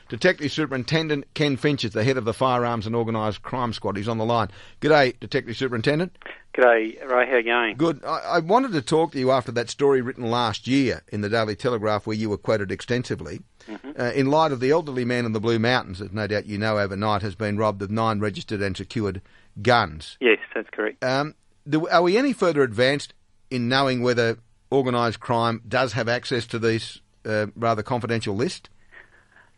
Detective Superintendent Ken Finch is the head of the Firearms and Organised Crime Squad. He's on the line. G'day, Detective Superintendent. G'day, Ray. How you going? Good. I wanted to talk to you after that story written last year in the Daily Telegraph where you were quoted extensively. In light of the elderly man in the Blue Mountains, that no doubt you know overnight, has been robbed of 9 registered and secured guns. Yes, that's correct. Are we any further advanced in knowing whether organised crime does have access to these rather confidential list?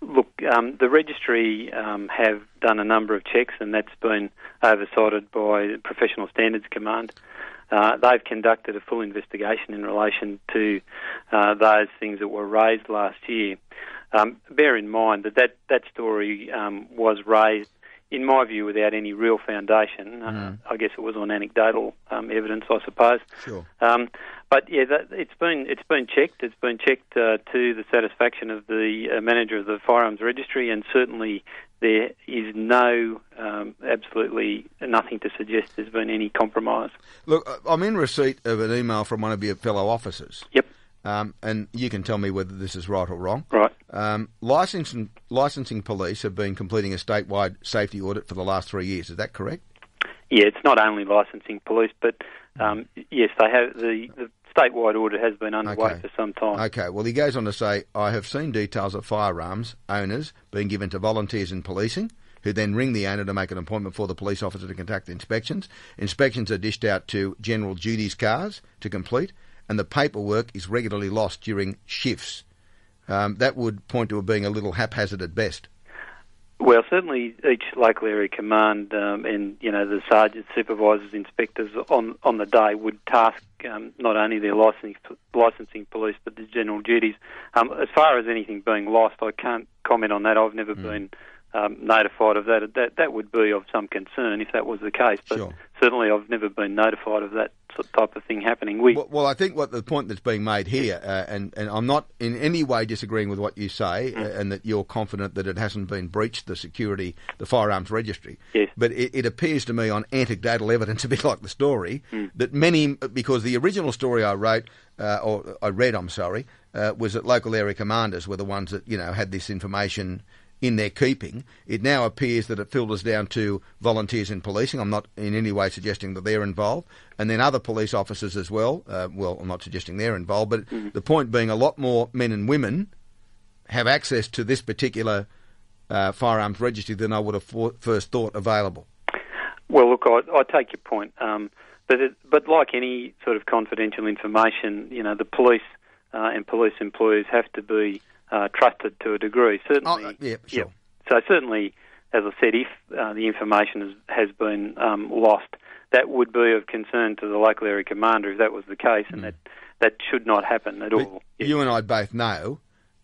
Look, the Registry have done a number of checks, and that's been oversighted by the Professional Standards Command. They've conducted a full investigation in relation to those things that were raised last year. Bear in mind that story was raised, in my view, without any real foundation. I guess it was on anecdotal evidence, I suppose. Sure. But yeah, it's been checked. It's been checked to the satisfaction of the manager of the Firearms Registry, and certainly there is absolutely nothing to suggest there's been any compromise. Look, I'm in receipt of an email from one of your fellow officers. Yep. And you can tell me whether this is right or wrong. Right. Licensing police have been completing a statewide safety audit for the last 3 years. Is that correct? Yeah, it's not only licensing police, but yes, they have the statewide audit has been underway for some time. Okay. Well, he goes on to say, I have seen details of firearms owners being given to volunteers in policing, who then ring the owner to make an appointment for the police officer to conduct inspections. Inspections are dished out to general duties cars to complete, and the paperwork is regularly lost during shifts. That would point to it being a little haphazard at best. Well, certainly each local area command and the sergeants, supervisors, inspectors on the day would task not only their licensing police but the general duties. As far as anything being lost, I can't comment on that. I've never been notified of that. That would be of some concern if that was the case. But sure. Certainly I've never been notified of that type of thing happening. Well, I think what the point that's being made here, and I'm not in any way disagreeing with what you say, and that you're confident that it hasn't been breached, the Firearms Registry. Yes. But it appears to me on anecdotal evidence, a bit like the story, that many, because the original story I read, was that local area commanders were the ones that, had this information in their keeping. It now appears that it filters down to volunteers in policing. I'm not in any way suggesting that they're involved. And then other police officers as well. I'm not suggesting they're involved. But the point being, a lot more men and women have access to this particular firearms registry than I would have first thought available. Well, look, I take your point. But like any sort of confidential information, the police and police employees have to be trusted to a degree, certainly. Yeah, sure. Yep. So certainly, as I said, if the information has been lost, that would be of concern to the local area commander if that was the case, and that should not happen at all. Yes. You and I both know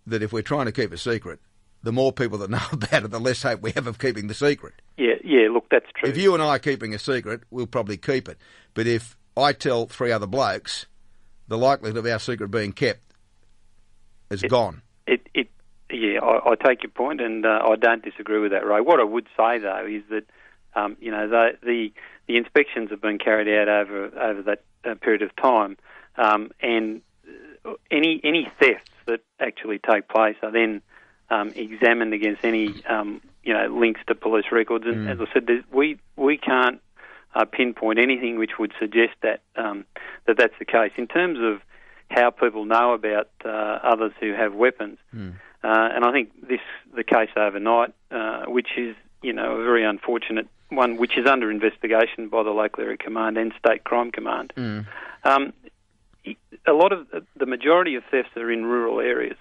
that if we're trying to keep a secret, the more people that know about it, the less hope we have of keeping the secret. Yeah. Look, that's true. If you and I are keeping a secret, we'll probably keep it. But if I tell 3 other blokes, the likelihood of our secret being kept is gone. I take your point, and I don't disagree with that, Ray. What I would say, though, is that the inspections have been carried out over that period of time, and any thefts that actually take place are then examined against any links to police records. And as I said, we can't pinpoint anything which would suggest that that's the case. In terms of how people know about others who have weapons. And I think the case overnight, which is, a very unfortunate one, which is under investigation by the local area command and state crime command. A lot of the majority of thefts are in rural areas.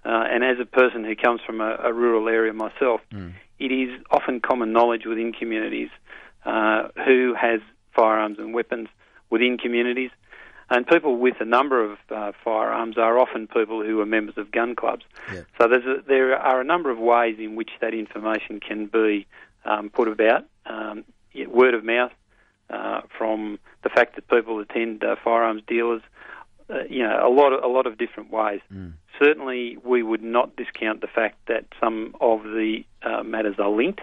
And as a person who comes from a rural area myself, it is often common knowledge within communities who has firearms and weapons within communities. And people with a number of firearms are often people who are members of gun clubs. Yeah. So there are a number of ways in which that information can be put about. Word of mouth from the fact that people attend firearms dealers. A lot of different ways. Certainly, we would not discount the fact that some of the matters are linked,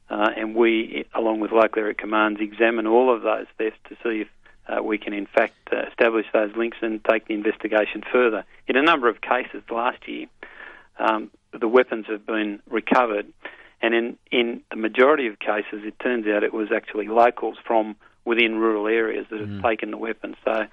and we, along with local area commands, examine all of those thefts to see if we can in fact establish those links and take the investigation further. In a number of cases last year, the weapons have been recovered, and in the majority of cases, it turns out it was actually locals from within rural areas that have taken the weapons. So,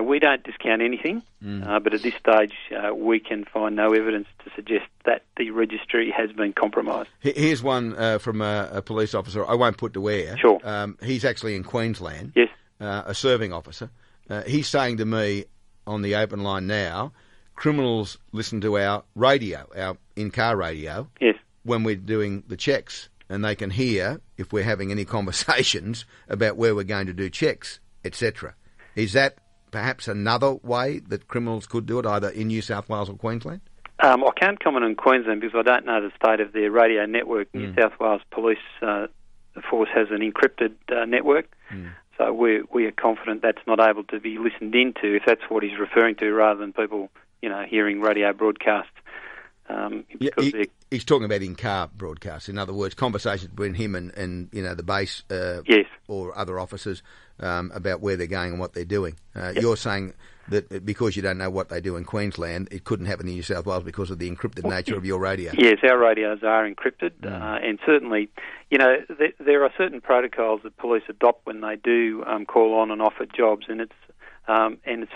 we don't discount anything, but at this stage, we can find no evidence to suggest that the registry has been compromised. Here's one from a police officer I won't put to air. Sure. He's actually in Queensland. Yes. A serving officer. He's saying to me on the open line now, criminals listen to our radio, our in-car radio, yes, when we're doing the checks, and they can hear if we're having any conversations about where we're going to do checks, etc. Is that perhaps another way that criminals could do it, either in New South Wales or Queensland? I can't comment on Queensland because I don't know the state of their radio network. New South Wales Police Force has an encrypted network, so we are confident that's not able to be listened into, if that's what he's referring to, rather than people, hearing radio broadcasts. He's talking about in-car broadcasts. In other words, conversations between him and the base yes, or other officers about where they're going and what they're doing. You're saying that because you don't know what they do in Queensland, it couldn't happen in New South Wales because of the encrypted nature of your radio. Yes, our radios are encrypted, and certainly, there are certain protocols that police adopt when they do call on and offer jobs, and it's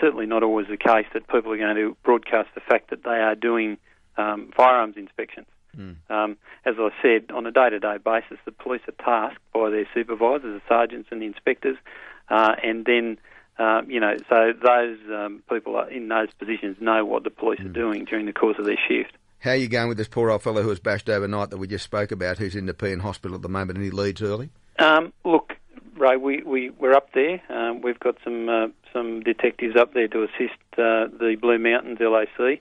certainly not always the case that people are going to broadcast the fact that they are doing firearms inspections. As I said, on a day-to-day basis, the police are tasked by their supervisors, the sergeants and the inspectors, and then, so those people in those positions know what the police are doing during the course of their shift. How are you going with this poor old fellow who was bashed overnight that we just spoke about, who's in the P&H hospital at the moment? Any leads early? Look, Ray, we're up there. We've got some detectives up there to assist the Blue Mountains LAC.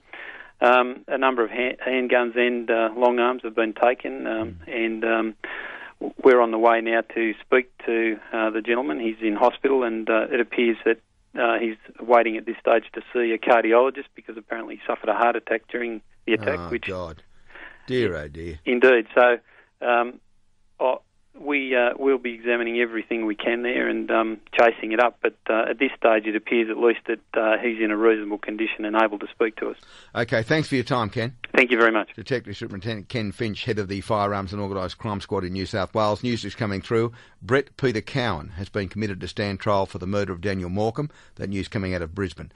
A number of handguns and long arms have been taken, and we're on the way now to speak to the gentleman. He's in hospital, and it appears that he's waiting at this stage to see a cardiologist because apparently he suffered a heart attack during the attack. Oh, God. Dear, oh, dear. Indeed. So we'll be examining everything we can there and chasing it up. But at this stage, it appears at least that he's in a reasonable condition and able to speak to us. Okay, thanks for your time, Ken. Thank you very much. Detective Superintendent Ken Finch, head of the Firearms and Organised Crime Squad in New South Wales. News is coming through. Brett Peter Cowan has been committed to stand trial for the murder of Daniel Morecambe. That news coming out of Brisbane.